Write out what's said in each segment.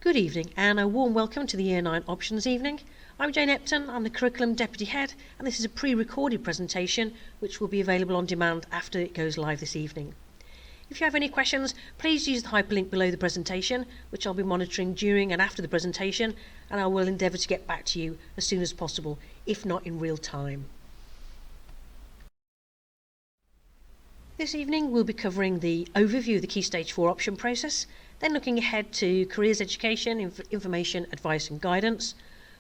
Good evening and a warm welcome to the Year 9 Options Evening. I'm Jane Epton, I'm the Curriculum Deputy Head, and this is a pre-recorded presentation which will be available on demand after it goes live this evening. If you have any questions, please use the hyperlink below the presentation, which I'll be monitoring during and after the presentation, and I will endeavour to get back to you as soon as possible, if not in real time. This evening we'll be covering the overview of the Key Stage 4 option process, then looking ahead to careers education, information, advice and guidance,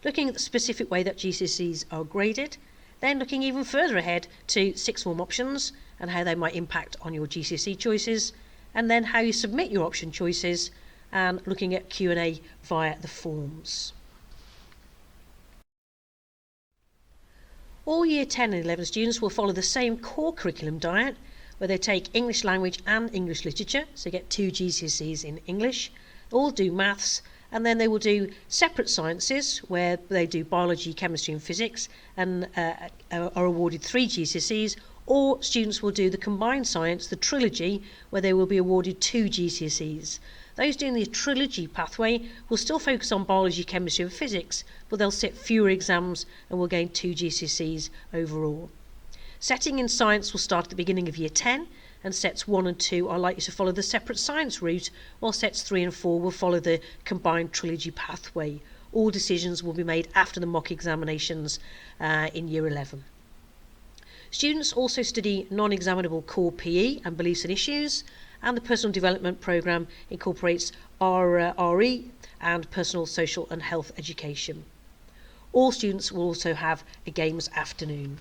looking at the specific way that GCSEs are graded, then looking even further ahead to sixth form options and how they might impact on your GCSE choices, and then how you submit your option choices, and looking at Q&A via the forms. All Year 10 and 11 students will follow the same core curriculum diet, where they take English language and English literature, so get 2 GCSEs in English, all do maths, and then they will do separate sciences, where they do biology, chemistry and physics, and are awarded 3 GCSEs, or students will do the combined science, the trilogy, where they will be awarded 2 GCSEs. Those doing the trilogy pathway will still focus on biology, chemistry and physics, but they'll sit fewer exams and will gain 2 GCSEs overall. Setting in science will start at the beginning of Year 10, and sets 1 and 2 are likely to follow the separate science route, while sets 3 and 4 will follow the combined trilogy pathway. All decisions will be made after the mock examinations in Year 11. Students also study non-examinable core PE and beliefs and issues, and the personal development programme incorporates RE and personal, social and health education. All students will also have a games afternoon.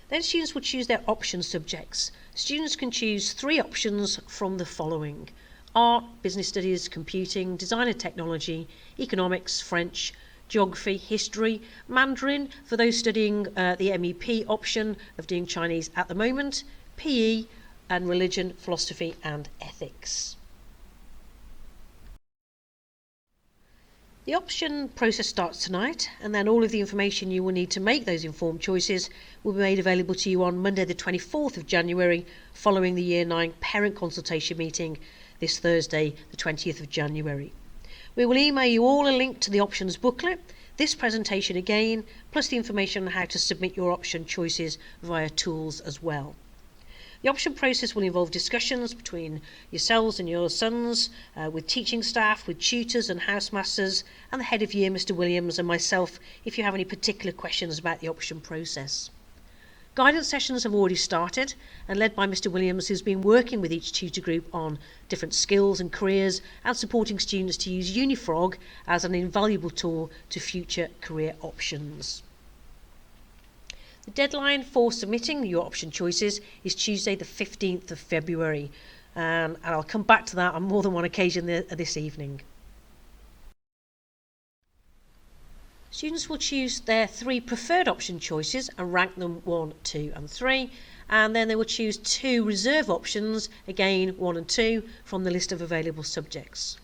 Then students will choose their option subjects. Students can choose 3 options from the following: art, business studies, computing, design and technology, economics, French, geography, history, Mandarin for those studying the MEP option of doing Chinese at the moment, PE, and religion, philosophy and ethics. The option process starts tonight, and then all of the information you will need to make those informed choices will be made available to you on Monday the 24th of January, following the Year 9 parent consultation meeting this Thursday the 20th of January. We will email you all a link to the options booklet, this presentation again, plus the information on how to submit your option choices via tools as well. The option process will involve discussions between yourselves and your sons, with teaching staff, with tutors and housemasters, and the head of year, Mr. Williams, and myself, if you have any particular questions about the option process. Guidance sessions have already started, and led by Mr. Williams, who's been working with each tutor group on different skills and careers, and supporting students to use Unifrog as an invaluable tool to future career options. The deadline for submitting your option choices is Tuesday the 15th of February, and I'll come back to that on more than one occasion this evening. Students will choose their 3 preferred option choices and rank them 1, 2 and 3, and then they will choose 2 reserve options, again 1 and 2, from the list of available subjects.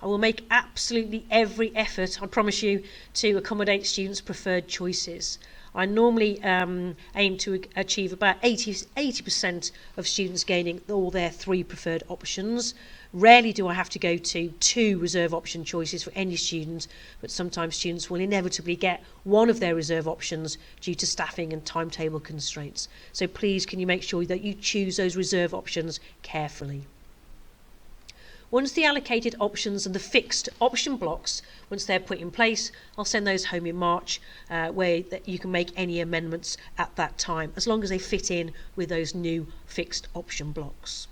I will make absolutely every effort, I promise you, to accommodate students' preferred choices. I normally aim to achieve about 80% of students gaining all their 3 preferred options. Rarely do I have to go to 2 reserve option choices for any student, but sometimes students will inevitably get one of their reserve options due to staffing and timetable constraints. So please, can you make sure that you choose those reserve options carefully. Once the allocated options and the fixed option blocks, once they're put in place, I'll send those home in March, where you can make any amendments at that time, as long as they fit in with those new fixed option blocks.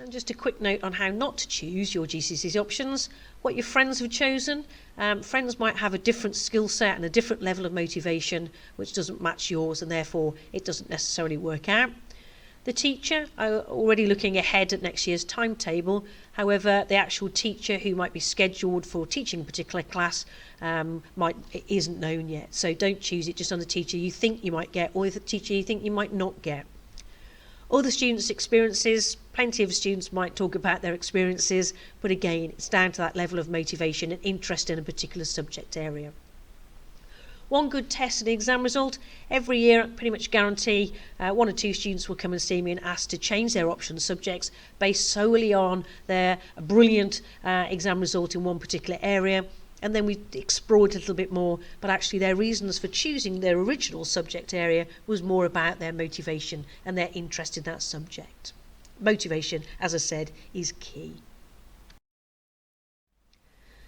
And just a quick note on how not to choose your GCSE options, what your friends have chosen. Friends might have a different skill set and a different level of motivation which doesn't match yours, and therefore it doesn't necessarily work out. The teacher are already looking ahead at next year's timetable. However, the actual teacher who might be scheduled for teaching a particular class isn't known yet. So don't choose it just on the teacher you think you might get or the teacher you think you might not get. Other students' experiences, plenty of students might talk about their experiences, but again, it's down to that level of motivation and interest in a particular subject area. One good test and exam result, every year I pretty much guarantee 1 or 2 students will come and see me and ask to change their option subjects based solely on their brilliant exam result in one particular area. And then we explored it a little bit more, but actually their reasons for choosing their original subject area was more about their motivation and their interest in that subject. Motivation, as I said, is key.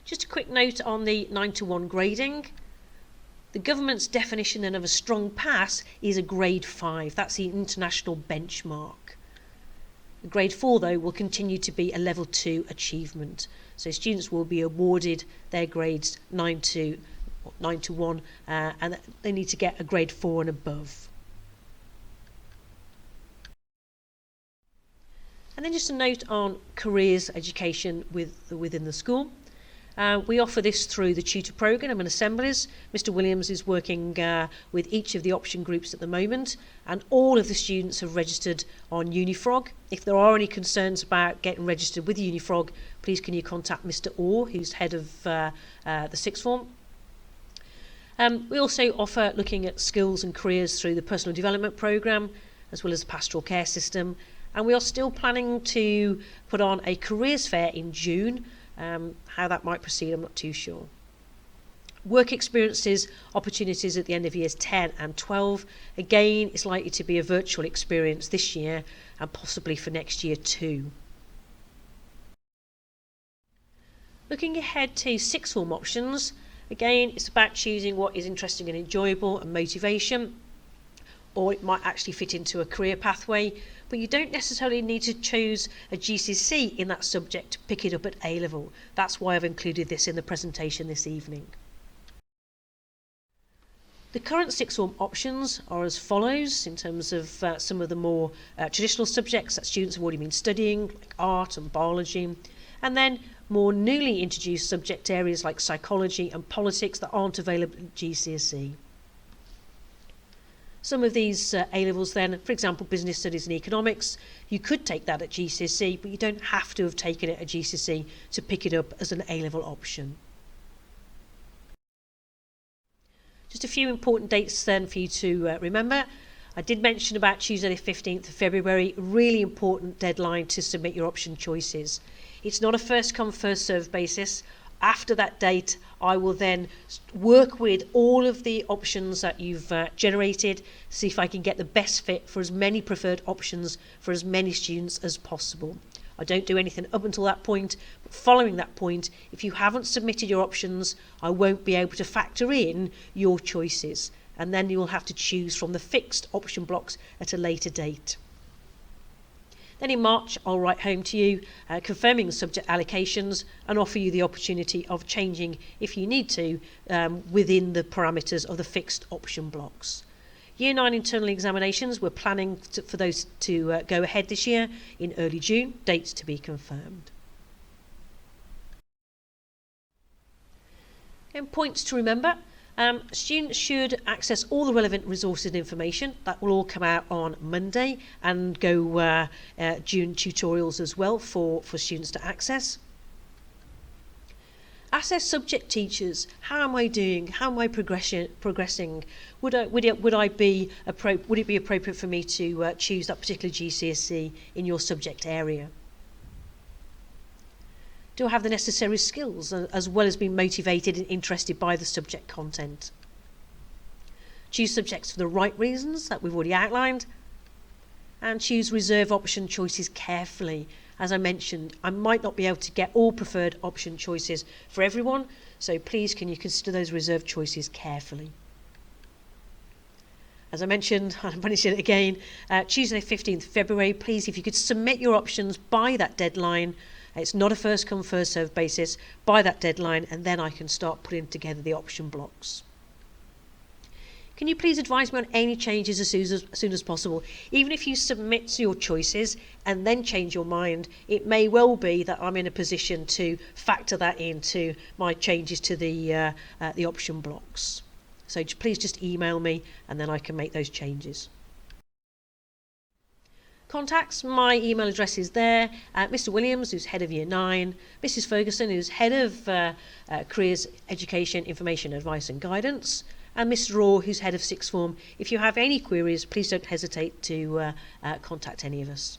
Just a quick note on the 9-to-1 grading. The government's definition then of a strong pass is a grade 5. That's the international benchmark. The grade 4, though, will continue to be a level 2 achievement. So students will be awarded their grades 9 to 1, and they need to get a grade 4 and above. And then just a note on careers education within the school. We offer this through the tutor programme and assemblies. Mr Williams is working with each of the option groups at the moment, and all of the students have registered on Unifrog. If there are any concerns about getting registered with Unifrog, please can you contact Mr Orr, who's head of the sixth form. We also offer looking at skills and careers through the personal development programme, as well as the pastoral care system, and we are still planning to put on a careers fair in June. How that might proceed, I'm not too sure. Work experiences, opportunities at the end of years 10 and 12. Again, it's likely to be a virtual experience this year and possibly for next year too. Looking ahead to sixth form options, again, it's about choosing what is interesting and enjoyable and motivation, or it might actually fit into a career pathway, but you don't necessarily need to choose a GCSE in that subject to pick it up at A level. That's why I've included this in the presentation this evening. The current sixth form options are as follows in terms of some of the more traditional subjects that students have already been studying, like art and biology, and then more newly introduced subject areas like psychology and politics that aren't available at GCSE. Some of these A-levels then, for example, business studies and economics, you could take that at GCSE, but you don't have to have taken it at GCSE to pick it up as an A-level option. Just a few important dates then for you to remember. I did mention about Tuesday the 15th of February, really important deadline to submit your option choices. It's not a first come, first served basis. After that date, I will then work with all of the options that you've generated, see if I can get the best fit for as many preferred options for as many students as possible. I don't do anything up until that point, but following that point, if you haven't submitted your options, I won't be able to factor in your choices, and then you'll have to choose from the fixed option blocks at a later date. Then in March, I'll write home to you, confirming subject allocations and offer you the opportunity of changing, if you need to, within the parameters of the fixed option blocks. Year 9 internal examinations, we're planning for those to go ahead this year in early June, dates to be confirmed. And points to remember. Students should access all the relevant resources and information. That will all come out on Monday and go June tutorials as well for students to access. Assess subject teachers. How am I doing? How am I progressing? Would it be appropriate for me to choose that particular GCSE in your subject area? Do I have the necessary skills as well as being motivated and interested by the subject content? Choose subjects for the right reasons that we've already outlined, and choose reserve option choices carefully. As I mentioned, I might not be able to get all preferred option choices for everyone, so please can you consider those reserve choices carefully. as I mentioned, I'm mentioning it again, Tuesday 15th February, please, if you could submit your options by that deadline. It's not a first come first served basis, by that deadline, and then I can start putting together the option blocks. Can you please advise me on any changes as soon as possible? Even if you submit your choices and then change your mind, it may well be that I'm in a position to factor that into my changes to the option blocks. So please just email me and then I can make those changes. Contacts, my email address is there. Mr. Williams, who's head of Year 9, Mrs. Ferguson, who's head of Careers, Education, Information, Advice and Guidance, and Mr. Raw, who's head of Sixth Form. If you have any queries, please don't hesitate to contact any of us.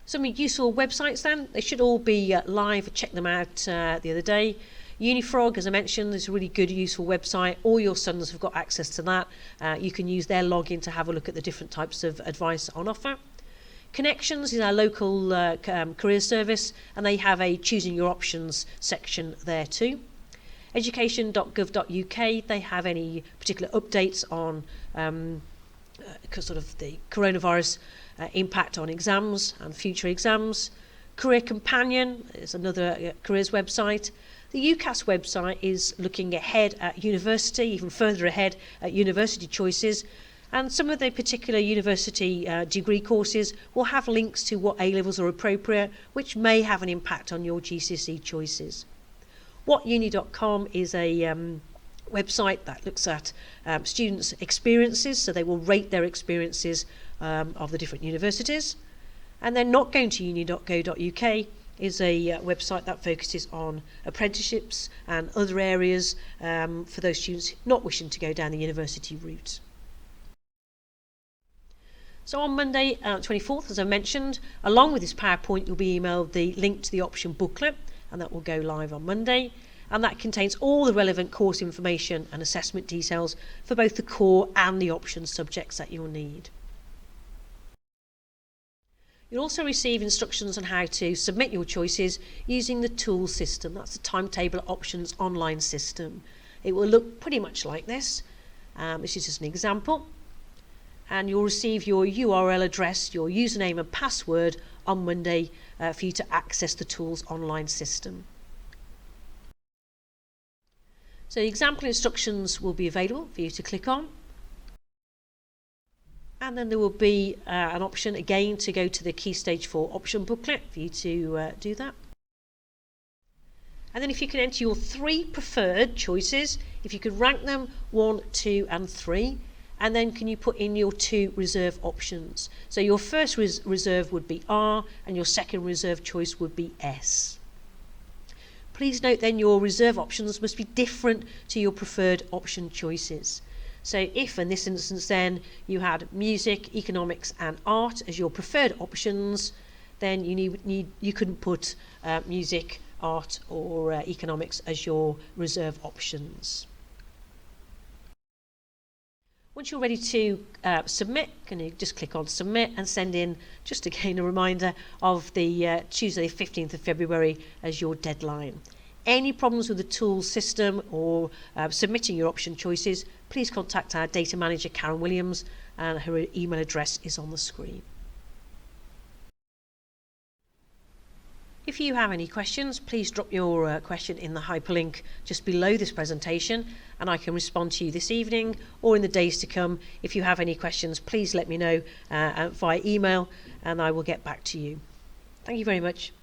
Some useful websites then, they should all be live. I checked them out the other day. Unifrog, as I mentioned, is a really good, useful website. All your sons have got access to that. You can use their login to have a look at the different types of advice on offer. Connections is our local career service, and they have a choosing your options section there too. Education.gov.uk, they have any particular updates on sort of the coronavirus impact on exams and future exams. Career Companion is another careers website. The UCAS website is looking ahead at university, even further ahead at university choices, and some of the particular university degree courses will have links to what A-levels are appropriate, which may have an impact on your GCSE choices. Whatuni.com is a website that looks at students' experiences, so they will rate their experiences of the different universities. And then notgoingtouni.co.uk is a website that focuses on apprenticeships and other areas for those students not wishing to go down the university route. So on Monday 24th, as I mentioned, along with this PowerPoint, you'll be emailed the link to the option booklet, and that will go live on Monday. And that contains all the relevant course information and assessment details for both the core and the option subjects that you'll need. You'll also receive instructions on how to submit your choices using the tool system. That's the Timetable Options online system. It will look pretty much like this. This is just an example. And you'll receive your URL address, your username and password on Monday for you to access the tool's online system. So the example instructions will be available for you to click on. And then there will be an option again to go to the Key Stage 4 option booklet for you to do that. And then if you can enter your 3 preferred choices, if you could rank them 1, 2 and 3, and then can you put in your 2 reserve options. So your first reserve would be R and your second reserve choice would be S. Please note then your reserve options must be different to your preferred option choices. So if in this instance then you had music, economics and art as your preferred options, then you couldn't put music, art or economics as your reserve options. Once you're ready to submit, can you just click on submit and send in, just again a reminder of the Tuesday 15th of February as your deadline. Any problems with the tool system or submitting your option choices, please contact our data manager Karen Williams, and her email address is on the screen. If you have any questions, please drop your question in the hyperlink just below this presentation and I can respond to you this evening or in the days to come. If you have any questions, please let me know via email and I will get back to you. Thank you very much.